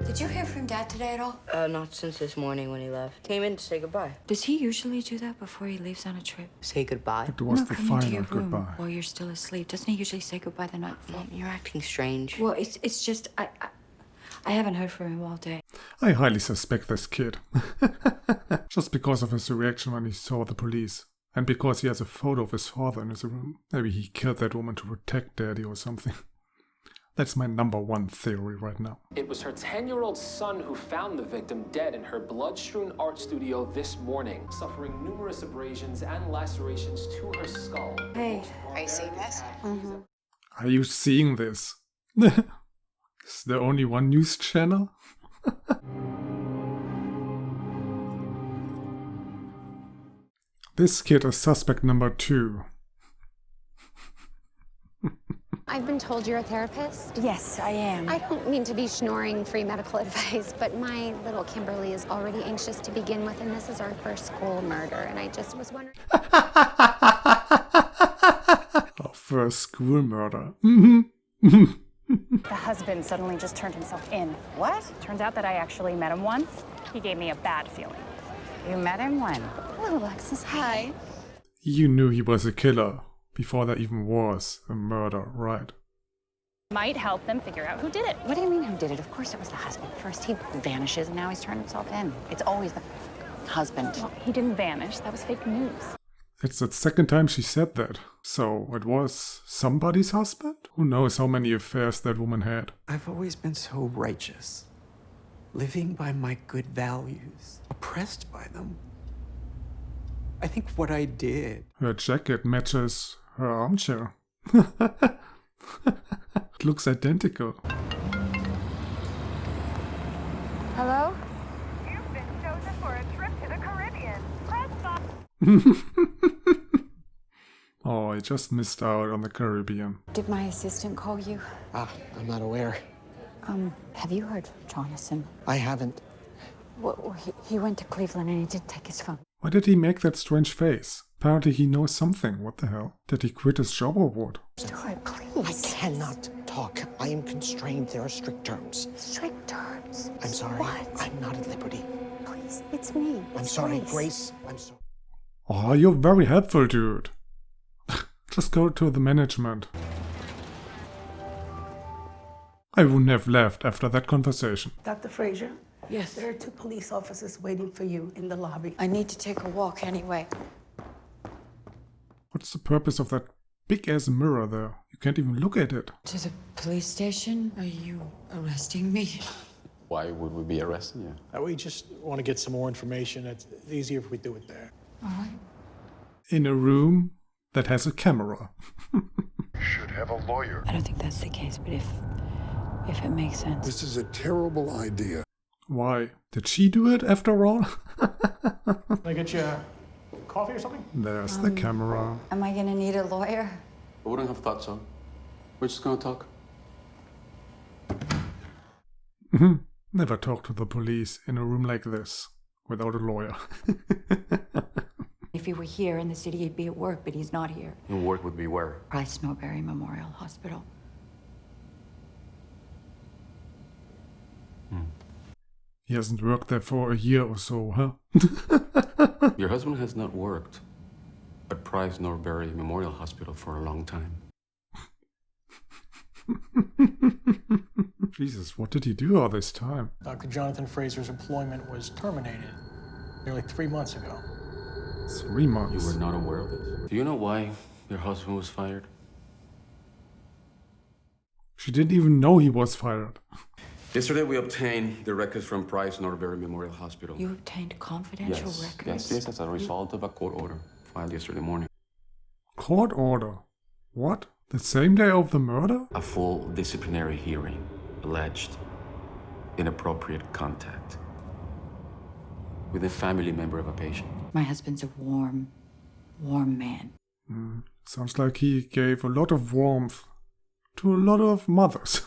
Did you hear from Dad today at all? Not since this morning when he left. Came in to say goodbye. Does he usually do that before he leaves on a trip? Say goodbye? It was No, the come into final your room goodbye. while you're still asleep. Doesn't he usually say goodbye the night before? Mom, you're acting strange. Well, it's just I haven't heard from him all day. I highly suspect this kid. Just because of his reaction when he saw the police. And because he has a photo of his father in his room. Maybe he killed that woman to protect Daddy or something. That's my number one theory right now. It was her 10-year-old son who found the victim dead in her blood-strewn art studio this morning, suffering numerous abrasions and lacerations to her skull. Hey, Are you seeing this? Are you seeing this? Is there only one news channel? This kid is suspect number 2. I've been told you're a therapist. Yes, I am. I don't mean to be schnoring free medical advice, but my little Kimberly is already anxious to begin with, and this is our first school murder, and I just was wondering... Our first school murder. The husband suddenly just turned himself in. What? Turns out that I actually met him once. He gave me a bad feeling. You met him when? Hello, Alexis. Hi. You knew he was a killer before there even was a murder, right? Might help them figure out who did it. What do you mean who did it? Of course it was the husband. First he vanishes and now he's turned himself in. It's always the husband. Well, he didn't vanish. That was fake news. It's the second time she said that. So it was somebody's husband? Who knows how many affairs that woman had? I've always been so righteous, living by my good values, oppressed by them. I think what I did... Her jacket matches her armchair. It looks identical. hello? You've been chosen for a trip to the Caribbean. Press stop. Oh, I just missed out on the Caribbean. Did my assistant call you? I'm not aware. Have you heard from Jonathan? I haven't. Well, he went to Cleveland and he didn't take his phone. Why did he make that strange face? Apparently he knows something. What the hell? Did he quit his job or what? Stuart, please. I cannot talk. I am constrained. There are strict terms. Strict terms. I'm sorry. What? I'm not at liberty. Please, it's me. I'm It's sorry, Grace. I'm sorry. Oh, you're very helpful, dude. Just go to the management. I wouldn't have left after that conversation. Dr. Frazier? Yes. There are 2 police officers waiting for you in the lobby. I need to take a walk anyway. What's the purpose of that big-ass mirror there? You can't even look at it. To the police station? Are you arresting me? Why would we be arresting you? We just want to get some more information. It's easier if we do it there. All right. In a room that has a camera. Should have a lawyer. I don't think that's the case, but if it makes sense. This is a terrible idea. Why? Did she do it after all? Can I get you coffee or something? There's the camera. Am I gonna need a lawyer? I wouldn't have thought so. We're just gonna talk. Never talk to the police in a room like this without a lawyer. If he were here in the city, he'd be at work, but he's not here. And work would be where? Price Norbury Memorial Hospital. He hasn't worked there for a year or so, huh? Your husband has not worked at Price Norbury Memorial Hospital for a long time. Jesus, what did he do all this time? Dr. Jonathan Fraser's employment was terminated nearly 3 months ago. 3 months. You were not aware of this? Do you know why your husband was fired? She didn't even know he was fired. Yesterday we obtained the records from Price Norbury Memorial Hospital. You obtained confidential records? Yes, as a result of a court order filed yesterday morning. Court order? What? The same day of the murder? A full disciplinary hearing. Alleged inappropriate contact with a family member of a patient. My husband's a warm man. Sounds like he gave a lot of warmth to a lot of mothers.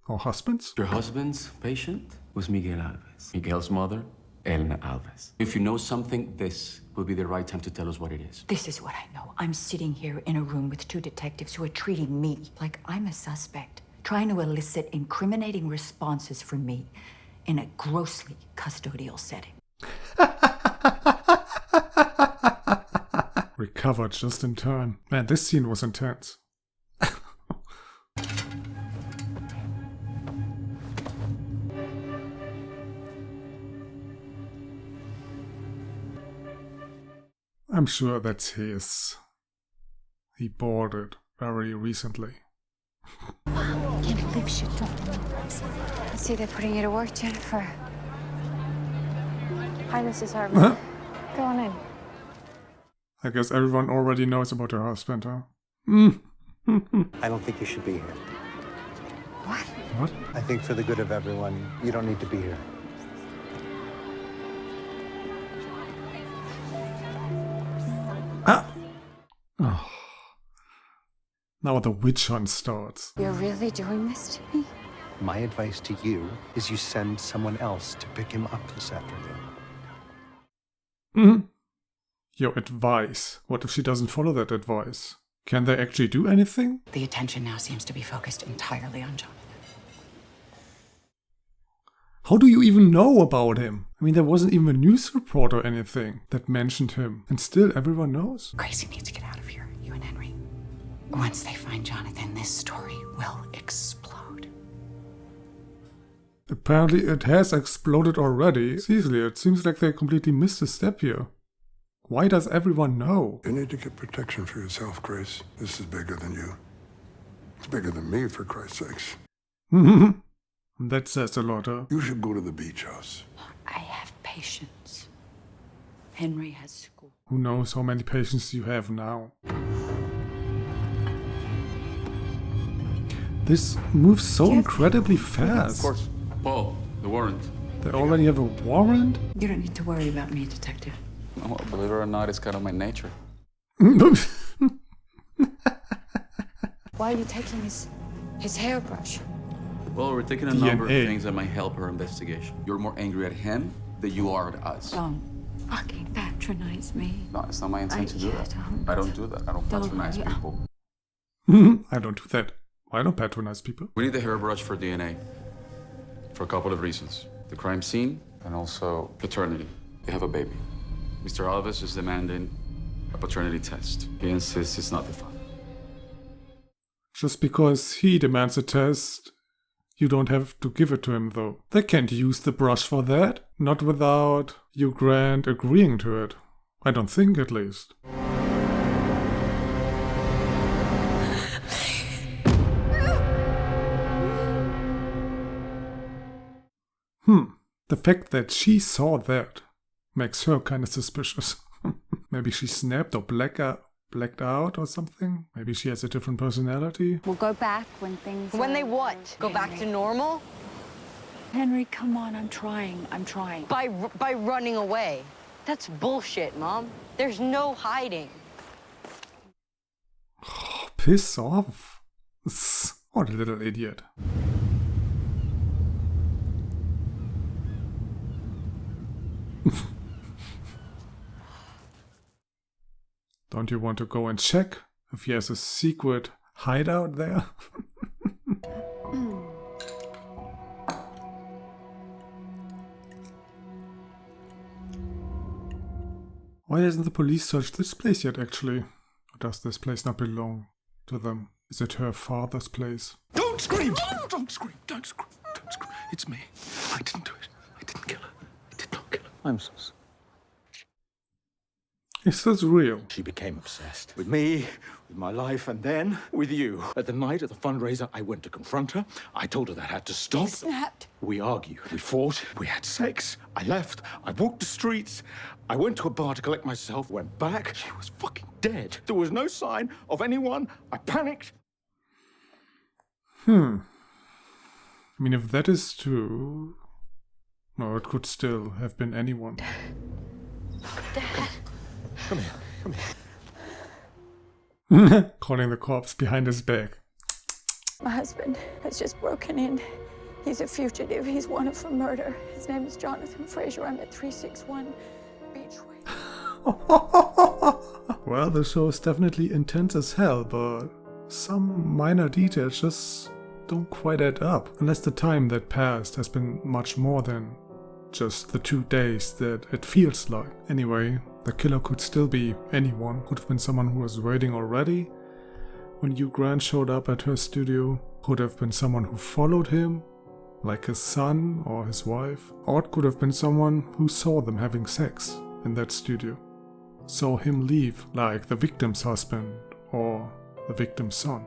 Or husbands? Your husband's patient was Miguel Alves. Miguel's mother, Elena Alves. If you know something, this will be the right time to tell us what it is. This is what I know. I'm sitting here in a room with 2 detectives who are treating me like I'm a suspect. trying to elicit incriminating responses from me in a grossly custodial setting. Recovered just in time. Man, this scene was intense. I'm sure that's his. He bought it very recently. Can't believe she dropped him. I see they're putting you to work, Jennifer. Hi, Mrs. Harvey. Huh? Go on in. I guess everyone already knows about her husband, huh? I don't think you should be here. What? What? I think for the good of everyone, you don't need to be here. Ah! Oh. Now the witch hunt starts. You're really doing this to me? My advice to you is you send someone else to pick him up this afternoon. Your advice. What if she doesn't follow that advice? Can they actually do anything? The attention now seems to be focused entirely on Jonathan. How do you even know about him? I mean, there wasn't even a news report or anything that mentioned him. And still everyone knows? Gracie needs to get out of here, you and Henry. Once they find Jonathan, this story will explode. Apparently it has exploded already. Seriously, it seems like they completely missed a step here. Why does everyone know? You need to get protection for yourself, Grace. This is bigger than you. It's bigger than me, for Christ's sakes. That says a lot, huh? You should go to the beach house. I have patience. Henry has school. Who knows how many patients you have now? This moves so incredibly fast. Of course. Paul, the warrant. They already have a warrant? You don't need to worry about me, Detective. Well, believe it or not, it's kind of my nature. Why are you taking his hairbrush? Well, we're taking a number of things that might help her investigation. You're more angry at him than you are at us. Don't fucking patronize me. No, it's not my intent to do that. I don't do that. I don't patronize people. I don't do that. I don't patronize people. We need the hairbrush for DNA. For a couple of reasons. The crime scene and also paternity. You have a baby. Mr. Alves is demanding a paternity test. He insists it's not the father. Just because he demands a test, you don't have to give it to him, though. They can't use the brush for that. Not without Hugh Grant agreeing to it. I don't think, at least. The fact that she saw that makes her kind of suspicious. Maybe she snapped or blacked out or something. Maybe she has a different personality. We'll go back when things. When they what? Go back to normal? Henry, come on, I'm trying. By running away. That's bullshit, Mom. There's no hiding. Oh, piss off. What a little idiot. Don't you want to go and check if he has a secret hideout there? Why hasn't the police searched this place yet, actually? Or does this place not belong to them? Is it her father's place? Don't scream! Oh, don't scream! Don't scream! Don't scream! It's me. I didn't do it. I didn't kill her. I did not kill her. I'm so sorry. Is this real? She became obsessed with me, with my life, and then with you. At the night at the fundraiser, I went to confront her. I told her that had to stop. You snapped. We argued. We fought. We had sex. I left. I walked the streets. I went to a bar to collect myself. Went back. She was fucking dead. There was no sign of anyone. I panicked. I mean, if that is true... No, it could still have been anyone. Dad. Come here. Calling the cops behind his back. My husband has just broken in. He's a fugitive. He's wanted for murder. His name is Jonathan Fraser. I'm at 361 Beachway. Well, the show is definitely intense as hell, but some minor details just don't quite add up, unless the time that passed has been much more than just the 2 days that it feels like. Anyway, the killer could still be anyone. Could have been someone who was waiting already when Hugh Grant showed up at her studio. Could have been someone who followed him, like his son or his wife. Or it could have been someone who saw them having sex in that studio. Saw him leave, like the victim's husband or the victim's son.